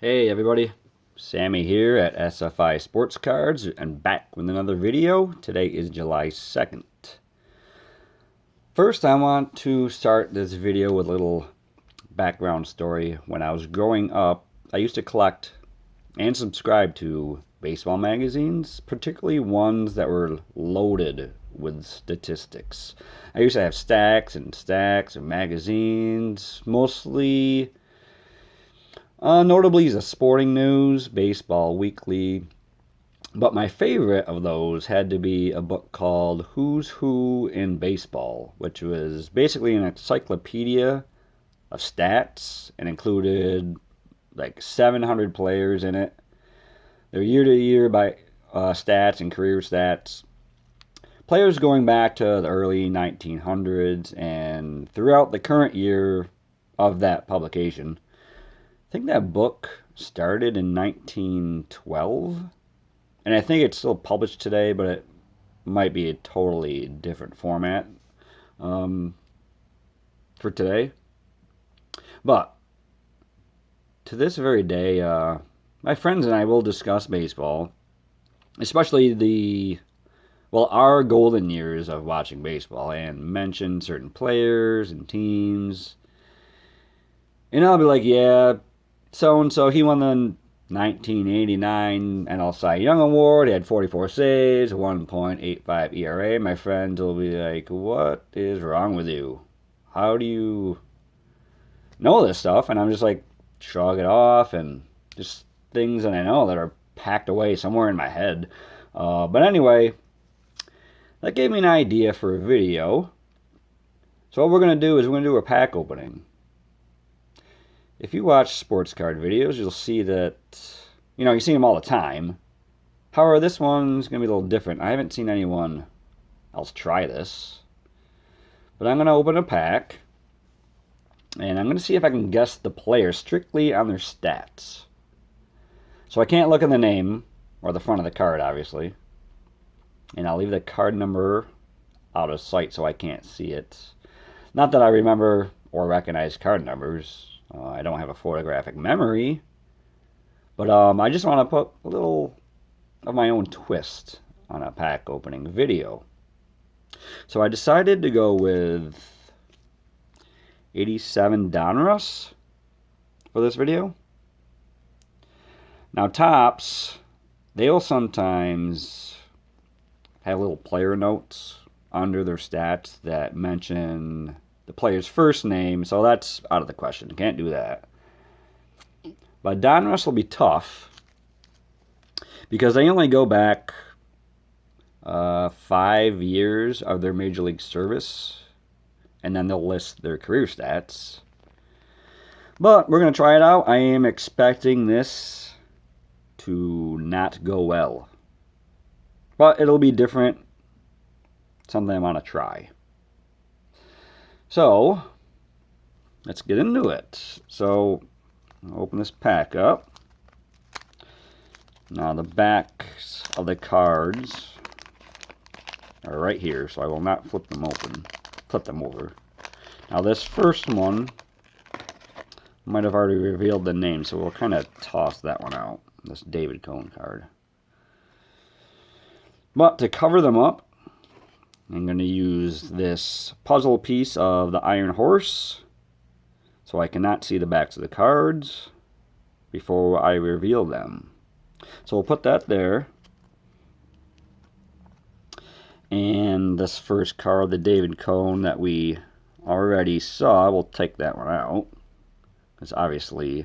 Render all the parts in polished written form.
Hey everybody, Sammy here at SFI Sports Cards and back with another video. Today is July 2nd. First I want to start this video with a little background story. When I was growing up, I used to collect and subscribe to baseball magazines, particularly ones that were loaded with statistics. I used to have stacks and stacks of magazines, mostly notably the sporting news, baseball weekly, but my favorite of those had to be a book called Who's Who in Baseball, which was basically an encyclopedia of stats and included like 700 players in it. They're year to year by stats and career stats. Players going back to the early 1900s and throughout the current year of that publication. I think that book started in 1912, and I think it's still published today, but it might be a totally different format for today. But to this very day, my friends and I will discuss baseball, especially our golden years of watching baseball, and mention certain players and teams. And I'll be like, yeah, so-and-so, he won the 1989 NL Cy Young Award. He had 44 saves, 1.85 ERA. My friends will be like, what is wrong with you? How do you know this stuff? And I'm just like, shrug it off, and just things that I know that are packed away somewhere in my head. But anyway, that gave me an idea for a video. So what we're going to do is we're going to do a pack opening. If you watch sports card videos, you'll see that, you see them all the time. However, this one's going to be a little different. I haven't seen anyone else try this. But I'm going to open a pack, and I'm going to see if I can guess the player strictly on their stats. So I can't look at the name, or the front of the card, obviously. And I'll leave the card number out of sight so I can't see it. Not that I remember or recognize card numbers. I don't have a photographic memory, but I just want to put a little of my own twist on a pack opening video. So I decided to go with 87 Donruss for this video. Now Topps, they'll sometimes have little player notes under their stats that mention the player's first name, so that's out of the question. Can't do that. But Donruss will be tough because they only go back 5 years of their major league service, and then they'll list their career stats. But we're going to try it out. I am expecting this to not go well, but it'll be different. Something I want to try. So, let's get into it. So, I'll open this pack up. Now, the backs of the cards are right here, so I will not flip them over. Now, this first one might have already revealed the name, so we'll kind of toss that one out, this David Cone card. But to cover them up, I'm going to use this puzzle piece of the Iron Horse so I cannot see the backs of the cards before I reveal them. So we'll put that there. And this first card, the David Cone that we already saw, we'll take that one out. Because obviously...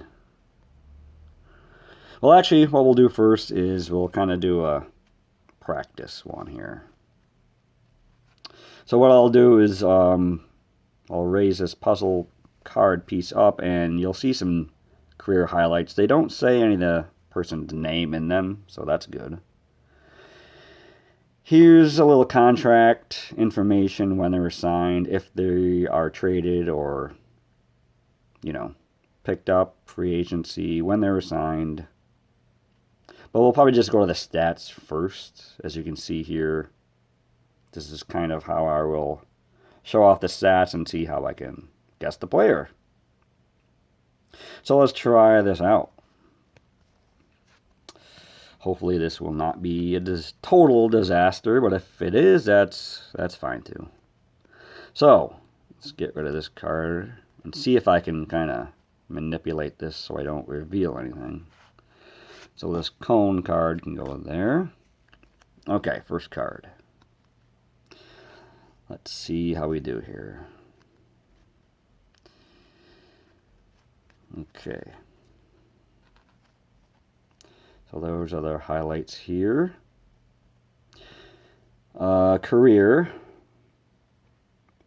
Well, actually, what we'll do first is we'll kind of do a practice one here. So what I'll do is I'll raise this puzzle card piece up, and you'll see some career highlights. They don't say any of the person's name in them, so that's good. Here's a little contract information, when they were signed, if they are traded or, picked up, free agency, when they were signed. But we'll probably just go to the stats first. As you can see here, this is kind of how I will show off the stats and see how I can guess the player. So let's try this out. Hopefully this will not be a total disaster, but if it is, that's fine too. So, let's get rid of this card and see if I can kind of manipulate this so I don't reveal anything. So this cone card can go there. Okay, first card. Let's see how we do here. Okay. So those are the highlights here. Career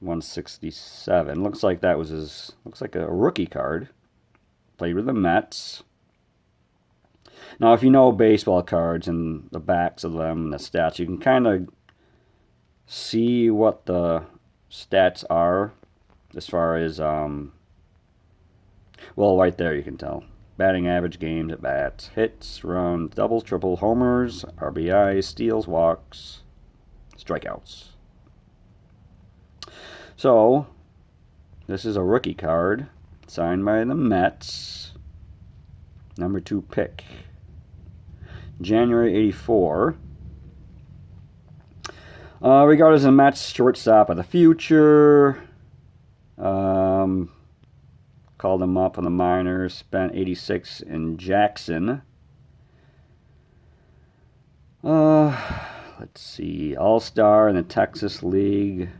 167. Looks like that was his. Looks like a rookie card. Played with the Mets. Now, if you know baseball cards and the backs of them, the stats, you can kind of see what the stats are as far as well, right there you can tell. Batting average, games at bats, hits, runs, doubles, triples, homers, RBIs, steals, walks, strikeouts. So, this is a rookie card signed by the Mets. Number 2 pick. January 84. Regarded as a Mets shortstop of the future. Called him up from the minors. Spent 86 in Jackson. Let's see. All-Star in the Texas League.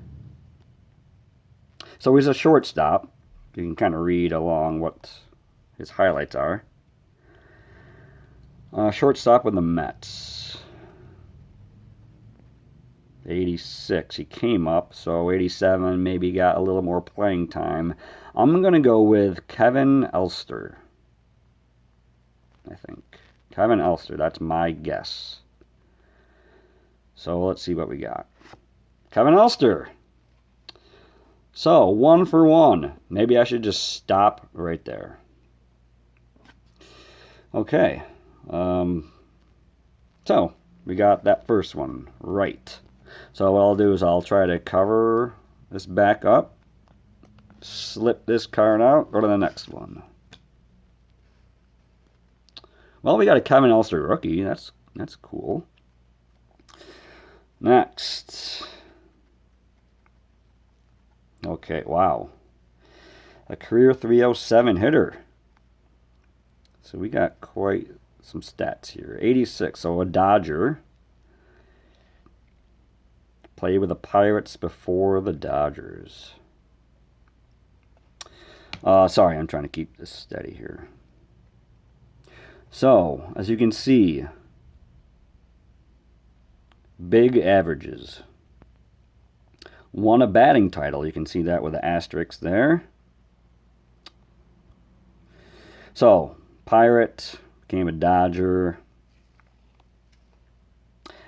So he's a shortstop. You can kind of read along what his highlights are. Shortstop with the Mets. 86. He came up, so 87 maybe got a little more playing time. I'm going to go with Kevin Elster. I think. Kevin Elster, that's my guess. So let's see what we got. Kevin Elster. So, 1 for 1. Maybe I should just stop right there. Okay. So, we got that first one right. So what I'll do is I'll try to cover this back up, slip this card out, go to the next one. Well, we got a Kevin Elster rookie. That's cool. Next. Okay, wow. A career 307 hitter. So we got quite some stats here. 86, so a Dodger. Played with the Pirates before the Dodgers. Sorry, I'm trying to keep this steady here. So, as you can see, big averages. Won a batting title. You can see that with the asterisk there. So, Pirate, became a Dodger.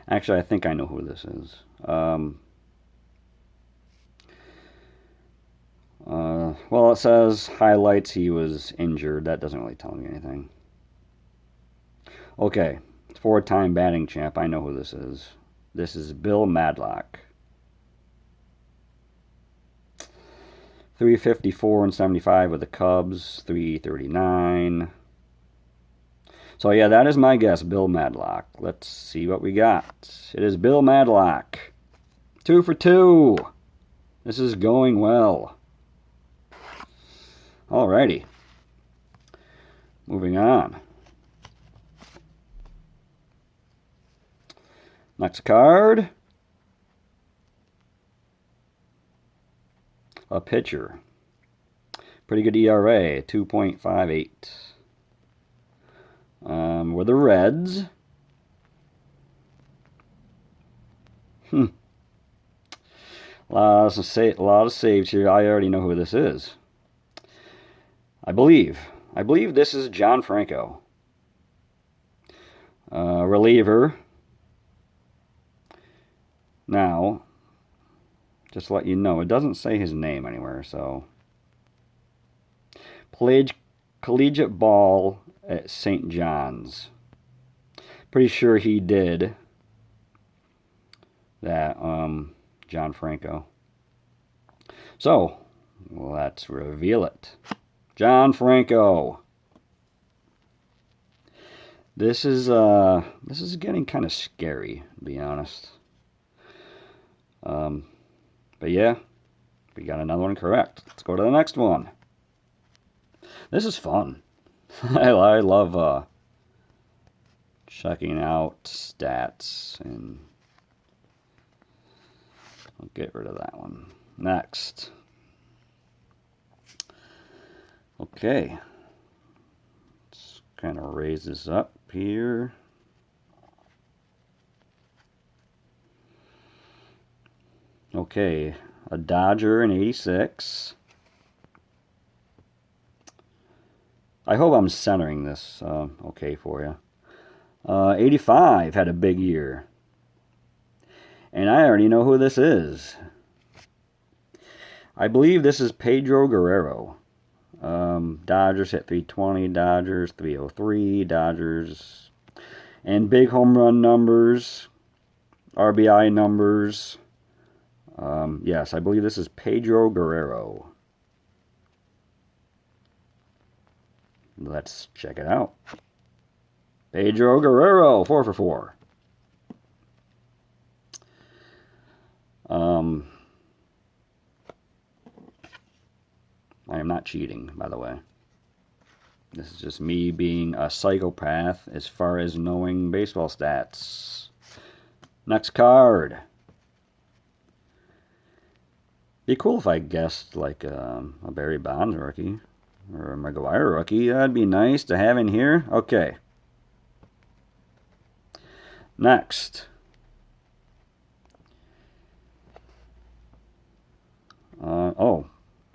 Actually, I think I know who this is. Well, it says highlights, he was injured. That doesn't really tell me anything. Okay, 4-time batting champ. I know who this is. This is Bill Madlock. 354 and 75 with the Cubs. 339. So yeah, that is my guess, Bill Madlock. Let's see what we got. It is Bill Madlock. 2 for 2. This is going well. Alrighty. Moving on. Next card. A pitcher. Pretty good ERA, 2.58. With the Reds. A lot of saves here. I already know who this is. I believe this is John Franco. Reliever. Now, just to let you know, it doesn't say his name anywhere, so. Played collegiate ball at St. John's. Pretty sure he did that, John Franco. So, let's reveal it. John Franco. This is getting kind of scary, to be honest. But yeah, we got another one correct. Let's go to the next one. This is fun. I love checking out stats, and I'll get rid of that one. Next. Okay. Let's kind of raise this up here. Okay, a Dodger in 86. I hope I'm centering this okay for you. 85 had a big year. And I already know who this is. I believe this is Pedro Guerrero. Dodgers hit 320, Dodgers 303, Dodgers. And big home run numbers, RBI numbers. Yes, I believe this is Pedro Guerrero. Let's check it out. Pedro Guerrero, 4 for 4. I am not cheating, by the way. This is just me being a psychopath as far as knowing baseball stats. Next card. Be cool if I guessed like a Barry Bonds rookie or a McGwire rookie. That'd be nice to have in here. Okay. Next.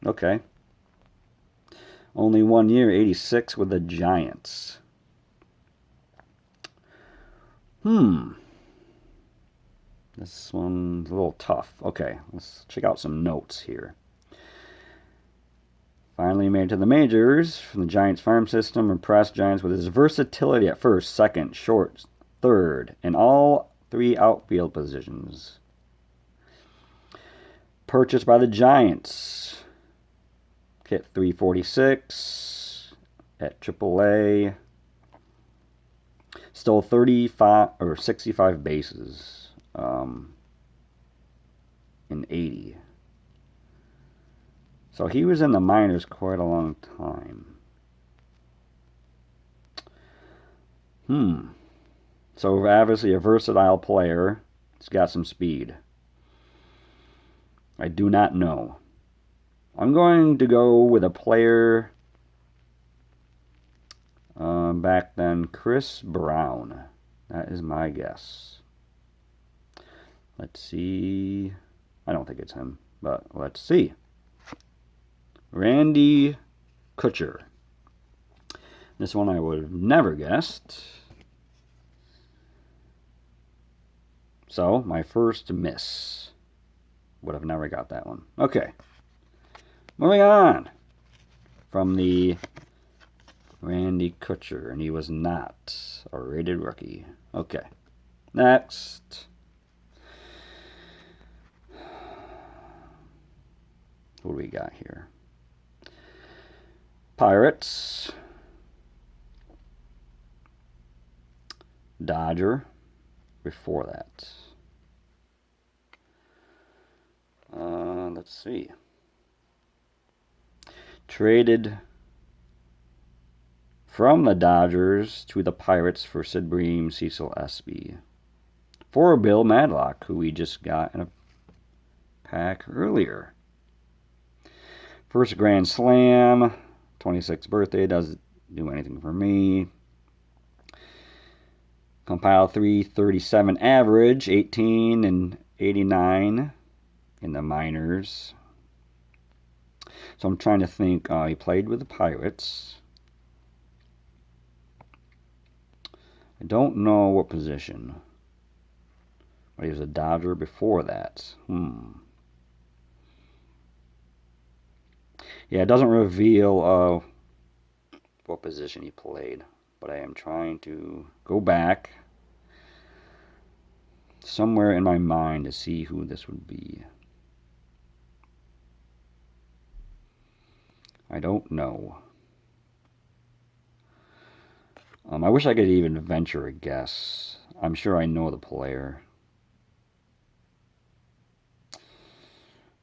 Okay. Only 1 year, 86 with the Giants. This one's a little tough. Okay, let's check out some notes here. Finally made it to the majors from the Giants farm system. Impressed Giants with his versatility at first, second, short, third, and all 3 outfield positions. Purchased by the Giants. Hit 346 at AAA. Stole 35 or 65 bases in 80. So he was in the minors quite a long time. So obviously a versatile player. He's got some speed. I do not know. I'm going to go with a player back then, Chris Brown. That is my guess. Let's see. I don't think it's him, but let's see. Randy Kutcher. This one I would have never guessed. So, my first miss. Would have never got that one. Okay. Moving on from the Randy Kutcher, and he was not a rated rookie. Okay. Next. What do we got here? Pirates. Dodger. Before that. Let's see. Traded from the Dodgers to the Pirates for Sid Bream, Cecil Espy. For Bill Madlock, who we just got in a pack earlier. First Grand Slam, 26th birthday, doesn't do anything for me. Compile 337 average, 18 and 89 in the minors. So I'm trying to think. He played with the Pirates. I don't know what position. But he was a Dodger before that. Yeah, it doesn't reveal what position he played. But I am trying to go back somewhere in my mind to see who this would be. I don't know. I wish I could even venture a guess. I'm sure I know the player.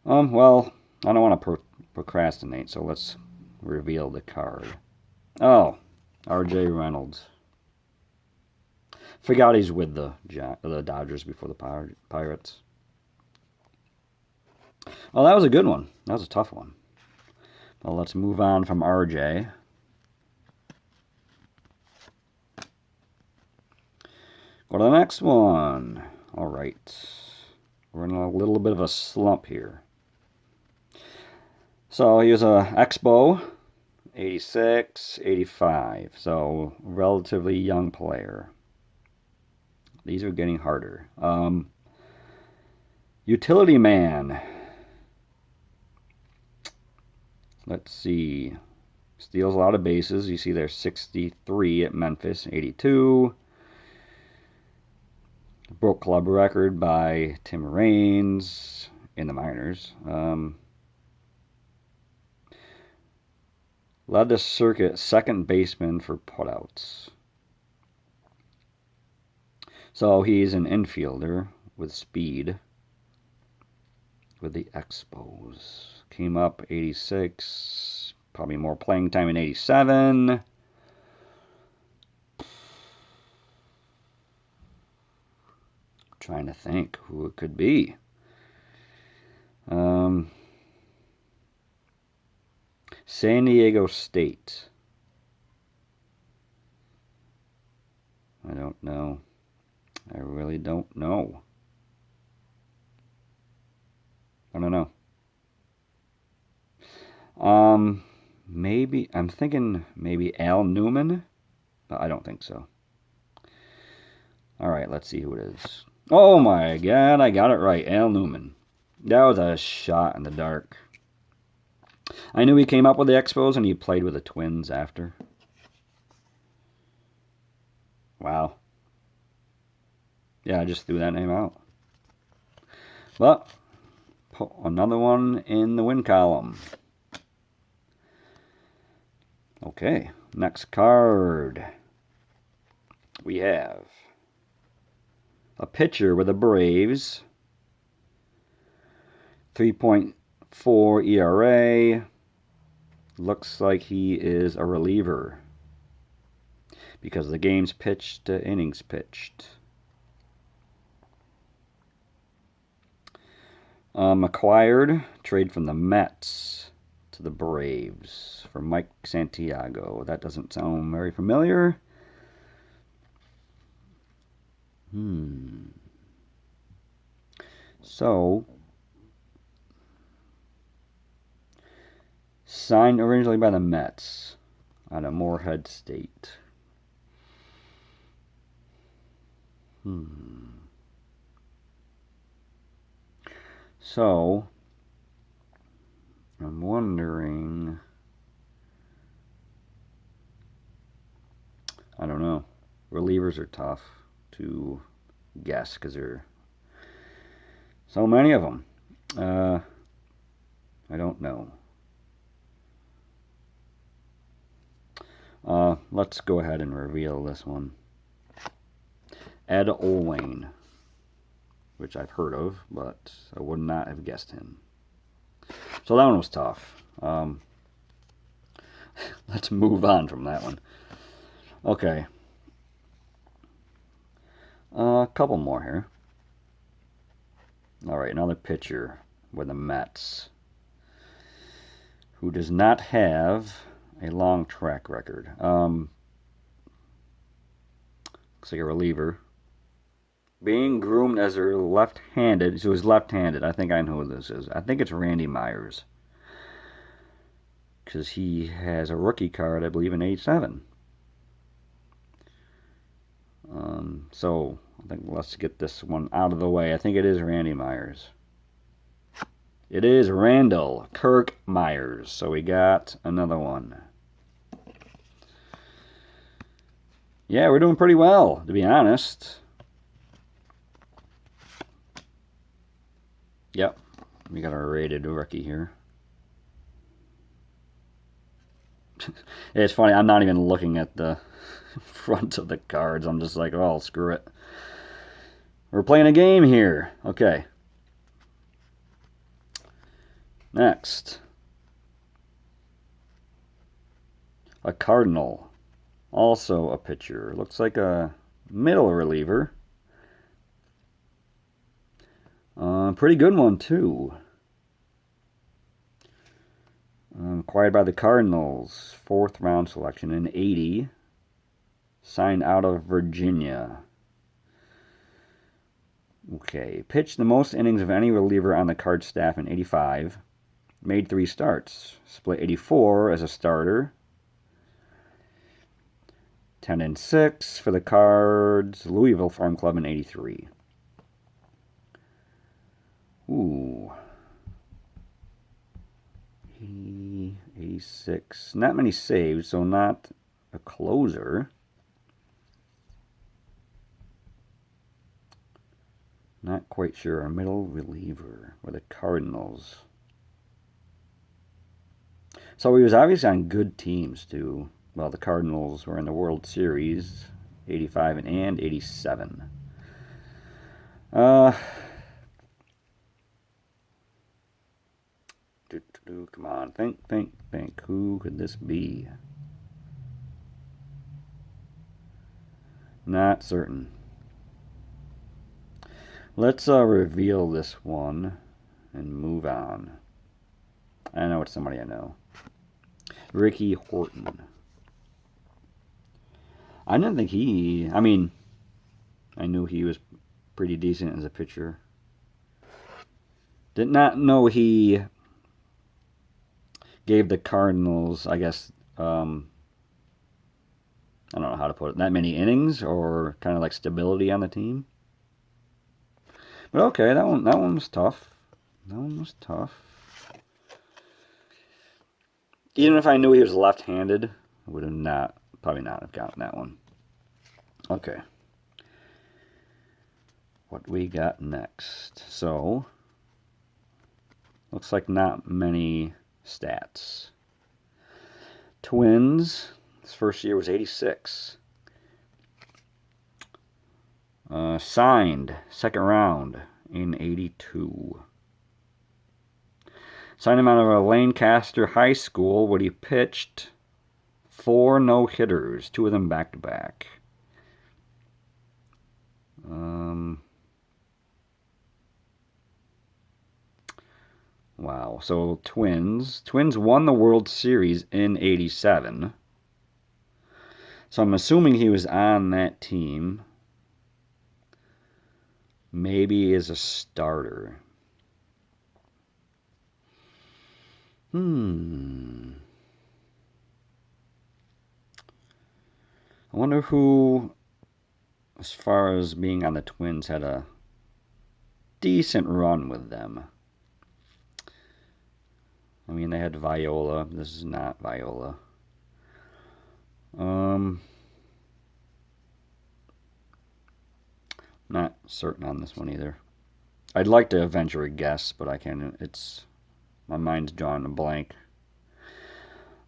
Well, I don't want to procrastinate, so let's reveal the card. Oh, R.J. Reynolds. Forgot he's with the Dodgers before the Pirates. Well, that was a good one. That was a tough one. Well, let's move on from R.J. Go to the next one. All right. We're in a little bit of a slump here. So he was a Expo, 86, 85. So relatively young player. These are getting harder. Utility man. Let's see. Steals a lot of bases. You see there's 63 at Memphis, 82. Broke club record by Tim Raines in the minors. Led the circuit second baseman for putouts. So he's an infielder with speed with the Expos. Came up 86, probably more playing time in 87. Trying to think who it could be. San Diego State. I don't know. I really don't know. I don't know. Maybe, I'm thinking maybe Al Newman, but I don't think so. All right, let's see who it is. Oh my God, I got it right. Al Newman. That was a shot in the dark. I knew he came up with the Expos and he played with the Twins after. Wow. Yeah, I just threw that name out. But, put another one in the win column. Okay, next card. We have a pitcher with the Braves. 3.4 ERA. Looks like he is a reliever because the game's pitched to innings pitched. Acquired, trade from the Mets to the Braves for Mike Santiago. That doesn't sound very familiar. So, signed originally by the Mets out of Morehead State. So, I'm wondering, I don't know. Relievers are tough to guess because there are so many of them. I don't know. Let's go ahead and reveal this one. Ed Olane, which I've heard of, but I would not have guessed him. So that one was tough. Let's move on from that one. Okay. A couple more here. All right, another pitcher with the Mets who does not have a long track record. Looks like a reliever. Being groomed as a left-handed, so he's left-handed. I think I know who this is. I think it's Randy Myers. Because he has a rookie card, I believe, in 87. So, I think let's get this one out of the way. I think it is Randy Myers. It is Randall Kirk Myers. So we got another one. Yeah, we're doing pretty well, to be honest. Yep, we got our rated rookie here. It's funny, I'm not even looking at the front of the cards. I'm just like, oh, screw it. We're playing a game here. Okay. Next. A Cardinal. Also a pitcher. Looks like a middle reliever. Pretty good one, too. Acquired by the Cardinals. 4th round selection in 80. Signed out of Virginia. Okay. Pitched the most innings of any reliever on the Card staff in 85. Made 3 starts. Split 84 as a starter. 10-6 for the Cards. Louisville Farm Club in 83. Ooh. 80, 86. Not many saves, so not a closer. Not quite sure. A middle reliever for the Cardinals. So he was obviously on good teams, too. Well, the Cardinals were in the World Series, 85 and 87. Come on, think. Who could this be? Not certain. Let's reveal this one and move on. I know it's somebody I know. Ricky Horton. I didn't think I knew he was pretty decent as a pitcher. Did not know he gave the Cardinals, I guess, I don't know how to put it, that many innings or kind of like stability on the team. But okay, that one was tough. That one was tough. Even if I knew he was left-handed, I would have probably not have gotten that one. Okay. What we got next? So, looks like not many stats. Twins, his first year was 86. Signed, 2nd round in 82. Signed him out of Lancaster High School, where he pitched 4 no-hitters, 2 of them back-to-back. Wow. So Twins won the World Series in 87. So I'm assuming he was on that team. Maybe as a starter. I wonder who, as far as being on the Twins, had a decent run with them. I mean, they had Viola. This is not Viola. Not certain on this one either. I'd like to venture a guess, but I can't. My mind's drawn a blank.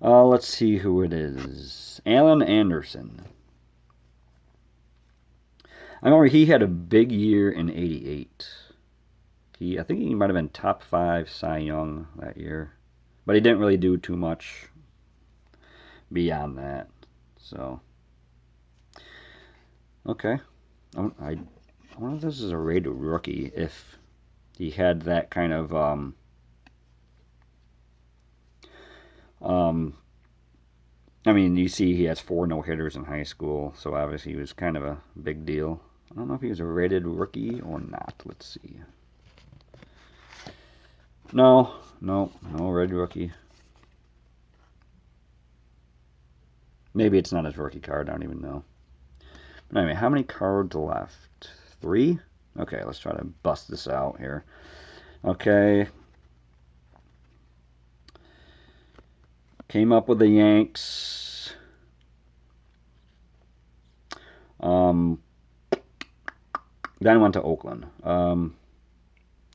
Let's see who it is. Alan Anderson. I remember he had a big year in 88. I think he might have been top 5 Cy Young that year. But he didn't really do too much beyond that. So, okay. I wonder if this is a rated rookie, if he had that kind of, I mean, you see he has 4 no-hitters in high school, so obviously he was kind of a big deal. I don't know if he was a rated rookie or not. Let's see. No red rookie. Maybe it's not his rookie card, I don't even know. But anyway, how many cards left? 3? Okay, let's try to bust this out here. Okay. Came up with the Yanks. Then went to Oakland.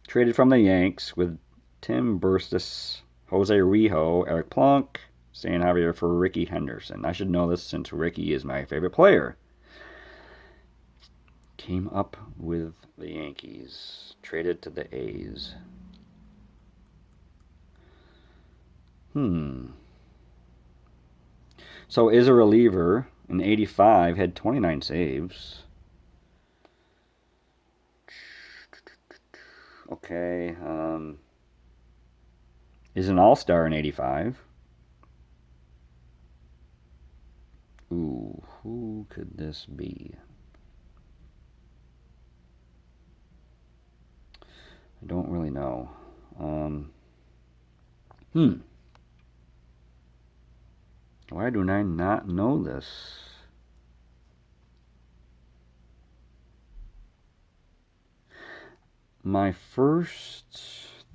Traded from the Yanks with Tim Burstis, Jose Rijo, Eric Plunk, San Javier for Ricky Henderson. I should know this since Ricky is my favorite player. Came up with the Yankees. Traded to the A's. So is a reliever in 85, had 29 saves. Okay. Is an all-star in 85. Ooh, who could this be? I don't really know. Why do I not know this? My first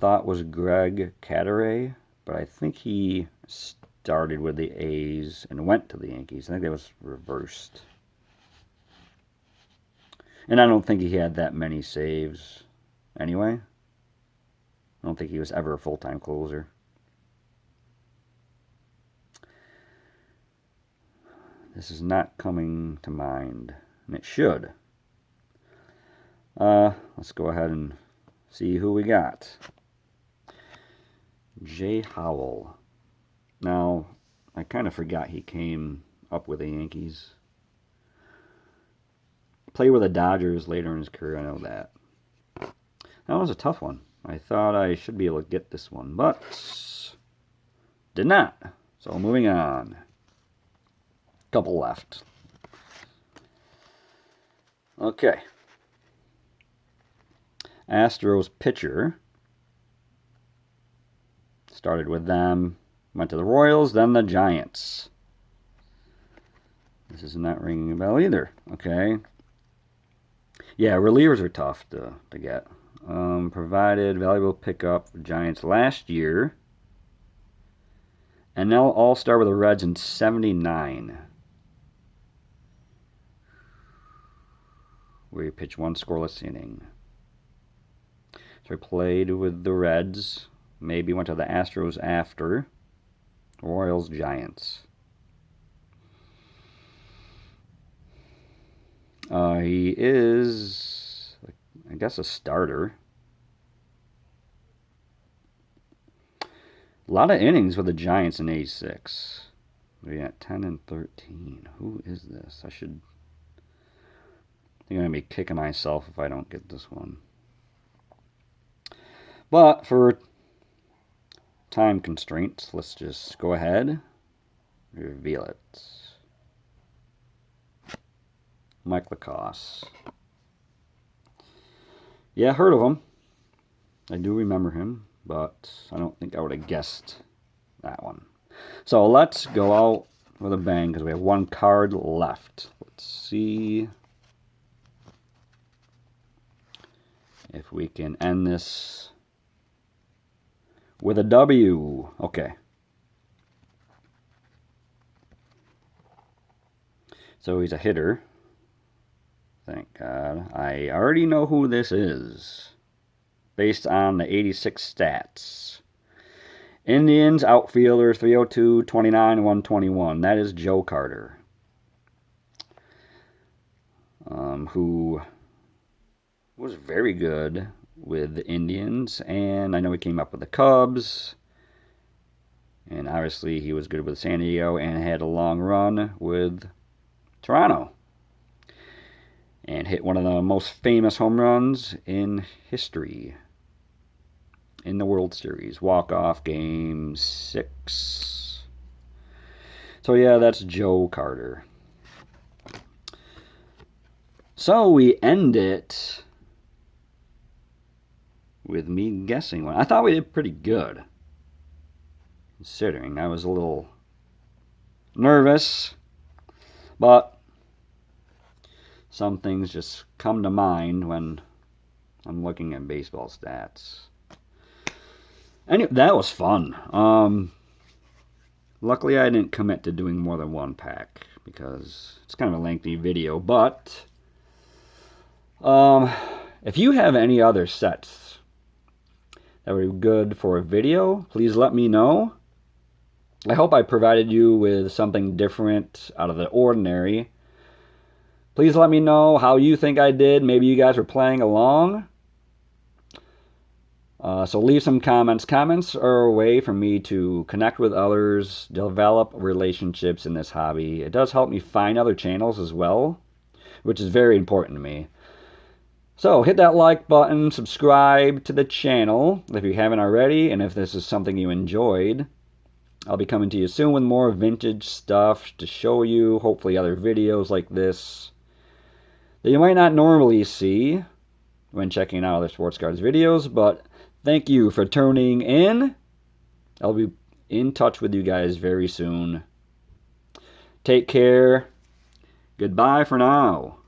thought was Greg Cadaret, but I think he started with the A's and went to the Yankees. I think that was reversed. And I don't think he had that many saves anyway. I don't think he was ever a full-time closer. This is not coming to mind, and it should. Let's go ahead and see who we got. Jay Howell. Now, I kind of forgot he came up with the Yankees. Played with the Dodgers later in his career, I know that. That was a tough one. I thought I should be able to get this one, but did not. So moving on. Couple left. Okay. Astros pitcher. Started with them. Went to the Royals, then the Giants. This is not ringing a bell either. Okay. Yeah, relievers are tough to get. Provided valuable pickup for Giants last year. And now all-star with the Reds in 79. Where he pitched one scoreless inning. So he played with the Reds. Maybe went to the Astros after. Royals, Giants. He is, I guess, a starter. A lot of innings for the Giants in 86. We got 10 and 13. Who is this? I think I'm going to be kicking myself if I don't get this one. But for time constraints, let's just go ahead and reveal it. Mike Lacoste. Yeah, I heard of him. I do remember him, but I don't think I would have guessed that one. So let's go out with a bang because we have one card left. Let's see if we can end this with a W. Okay. So he's a hitter. Thank God. I already know who this is based on the 86 stats. Indians outfielder 302, 29, 121. That is Joe Carter. Who was very good with the Indians, and I know he came up with the Cubs, and obviously he was good with San Diego and had a long run with Toronto, and hit one of the most famous home runs in history in the World Series, walk-off game 6. So yeah, that's Joe Carter. So we end it with me guessing one. I thought we did pretty good, considering I was a little nervous, but some things just come to mind when I'm looking at baseball stats. Anyway, that was fun. Luckily, I didn't commit to doing more than one pack because it's kind of a lengthy video, but if you have any other sets that were good for a video, please let me know. I hope I provided you with something different out of the ordinary. Please let me know how you think I did. Maybe you guys were playing along. So leave some comments. Comments are a way for me to connect with others, develop relationships in this hobby. It does help me find other channels as well, which is very important to me. So hit that like button, subscribe to the channel if you haven't already, and if this is something you enjoyed. I'll be coming to you soon with more vintage stuff to show you, hopefully other videos like this that you might not normally see when checking out other sports cards videos, but thank you for tuning in. I'll be in touch with you guys very soon. Take care. Goodbye for now.